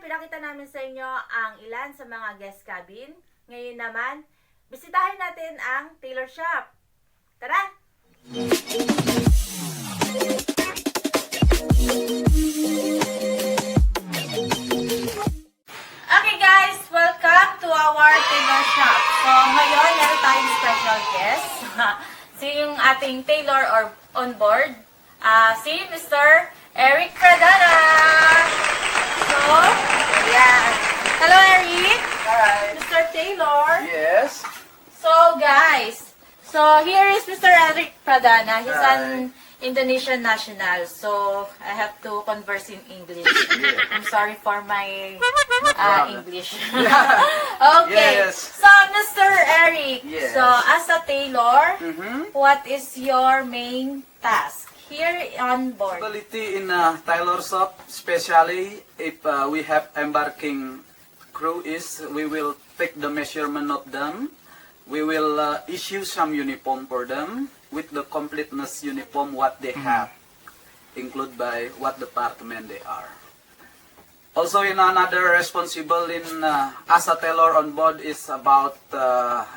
pinakita namin sa inyo ang ilan sa mga guest cabin. Ngayon naman, bisitahin natin ang tailor shop. Tara! Okay guys, welcome to our tailor shop. So ngayon, meron tayong special guest. Si yung ating tailor or on board, si Mr. Eric Pradana. So, yeah. Hello, Eric. Hi. Mr. Taylor. Yes. So, guys. So, here is Mr. Eric Pradana. He's an Indonesian national. So, I have to converse in English. Yeah. I'm sorry for my English. Okay. Yes. So, Mr. Eric. Yes. So, as a tailor, What what is your main task here on board? ability in TAILOR SHOP, especially if we have embarking crew, is we will take the measurement of them. We will issue some uniform for them with the completeness uniform what they have, include by what department they are. Also, in another responsible in as a tailor on board is about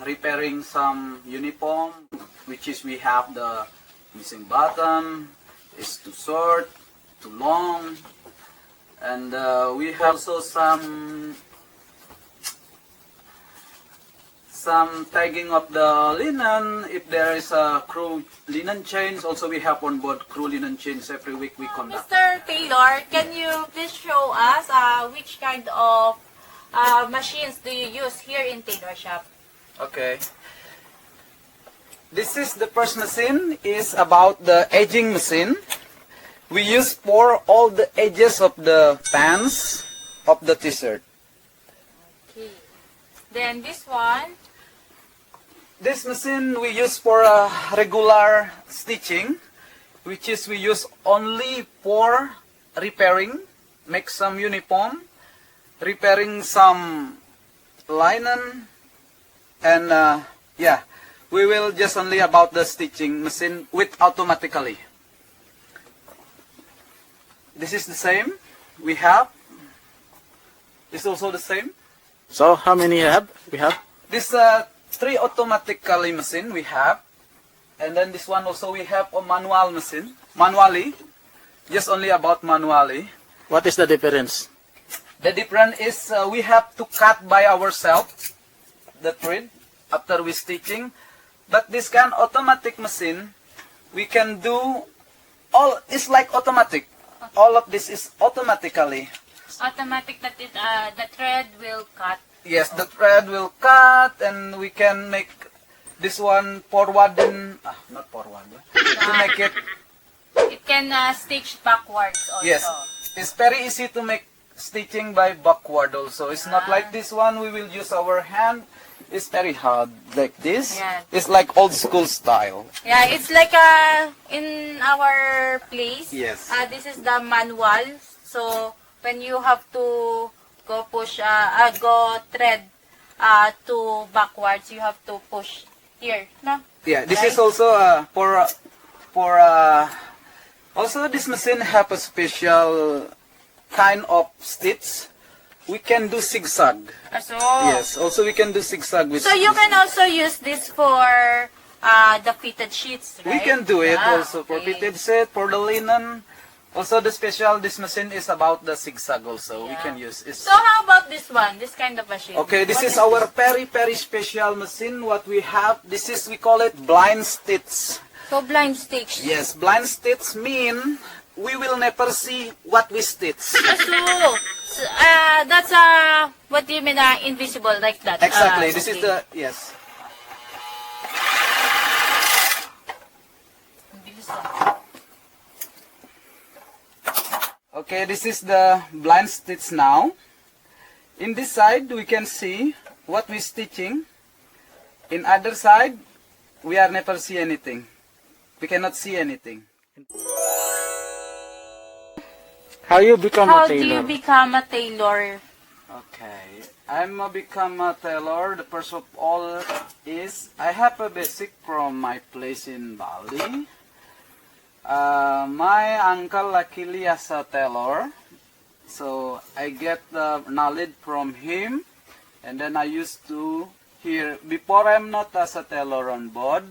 repairing some uniform, which is we have the missing button, is too short, too long, and we have also some tagging of the linen. If there is a crew linen change, also we have on board crew linen change every week we conduct. Mr. Taylor, can you please show us which kind of machines do you use here in tailor shop? Okay. This is the first machine, is about the edging machine. We use for all the edges of the pants of the t-shirt. Okay. Then this one, This machine we use for regular stitching, which is we use only for repairing, make some uniform, repairing some linen, and yeah, we will just only about the stitching machine with automatically. This is the same we have. This is also the same. So how many we have? This 3 automatically machine we have, and then this one also we have a manual machine, manually, just only about manually. What is the difference? The difference is we have to cut by ourselves the thread after we stitching, but this kind of automatic machine we can do all. It's like automatic. All of this is automatically. automatic that the thread will cut. Yes, the thread will cut, and we can make this one forward and not forward to make it. It can stitch backwards also. Yes, it's very easy to make stitching by backward also. It's not like this one. We will use our hand. It's very hard like this. Yeah. It's like old school style. Yeah, it's like in our place. Yes. This is the manual. So when you have to go push, go thread to backwards, you have to push here, no? Yeah, this Right? is also for also this machine have a special kind of stitch. We can do zigzag. So, Yes, also we can do zigzag with. so you this. can also use this for the fitted sheets, right? We can do it also for okay. fitted set, for the linen. Also the special, this machine is about the zigzag also. We Yeah. can use it. So how about this one, this kind of machine? Okay, this What is our very special machine. What we have, this is, we call it blind stitch. So blind stitch. Yes, blind stitch mean we will never see what we stitch. So that's what do you mean invisible like that? Exactly. This is okay. the, yes. Okay, this is the blind stitch now. In this side, we can see what we stitching. In other side, we are never see anything. We cannot see anything. How you become How a do you tailor? become a tailor? Okay, I'm become a tailor. The first of all is I have a basic from my place in Bali. My uncle luckily as a tailor. So I get the knowledge from him, and then I used to hear. Before I'm not as a tailor on board.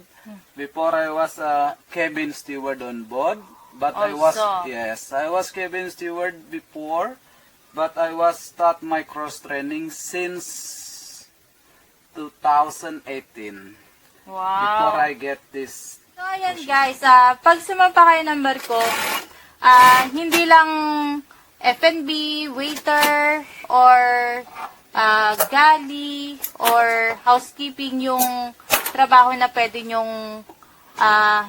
Before I was a cabin steward on board, but I was cabin steward before, but I was start my cross training since 2018. Before Wow. I get this. So, ayan guys, pag sumampa kayo ng barko, hindi lang F&B, waiter, or galley, or housekeeping yung trabaho na pwede nyong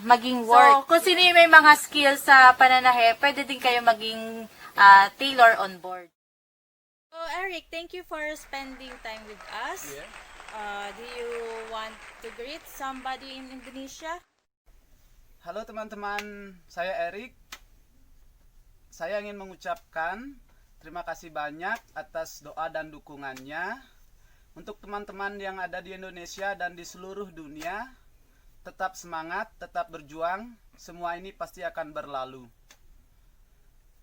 maging work. So, kung sino yung may mga skills sa pananahe, pwede din kayo maging tailor on board. So, Eric, thank you for spending time with us. Yeah. Do you want to greet somebody in Indonesia? Halo teman-teman, saya Eric. Saya ingin mengucapkan terima kasih banyak atas doa dan dukungannya. Untuk teman-teman yang ada di Indonesia dan di seluruh dunia, tetap semangat, tetap berjuang. Semua ini pasti akan berlalu.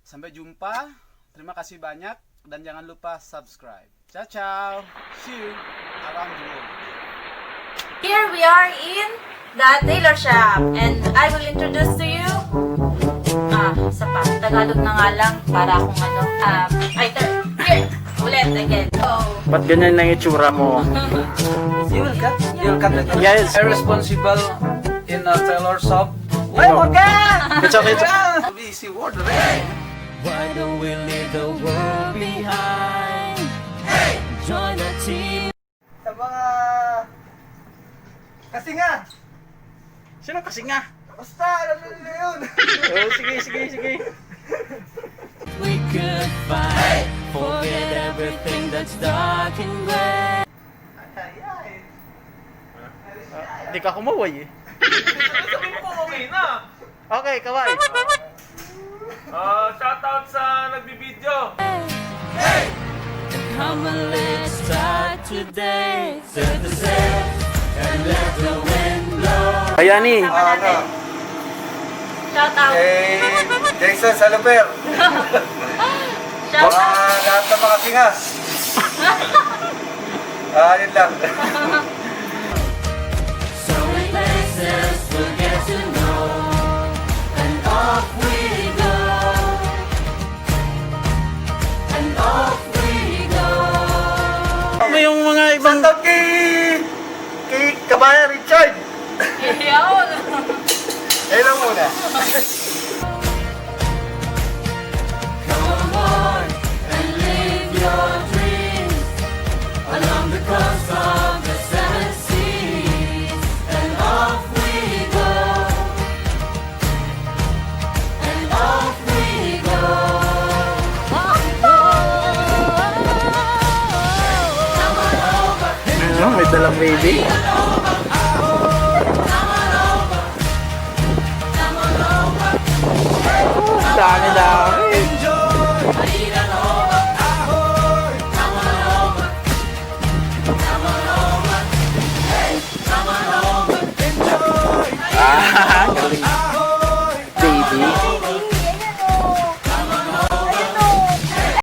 Sampai jumpa. Terima kasih banyak dan jangan lupa subscribe. Ciao ciao. See you around the world. Here we are in the tailor shop and I will introduce to you isa pa, Tagalog na nga lang para akong here, ulit again. So, Ba't ganyan lang itsura mo? You will cut? You will cut it? Yes. Irresponsible in a tailor shop. No. It's okay. Easy word, right? Why don't we leave the world behind? Hey! Join the team. Sa mga kasi nga, Sino kasi nga? basta alam nila yun. Oh, sige. We could fight. Forget everything that's dark and gray. Hindi ka kumaway eh. Sabihin mo okay na. Okay, kaway. Shoutout sa nagbibideo. Come on, let's start today. Set the sail and let the wind blow. Bayani. shout out. Jason Saluper. Shout out. Lahat ng mga singa. Yun lang. So many places we'll get to know. And off we go. And off we go. Ano yung mga ibang... Shoutout kay Kabayan Richard. Yun. Ayun lang muna. Come on board and live your dreams along the coast of the seven seas. And off we go. And off we go. Come on over. Ano, may dalang baby. Dami.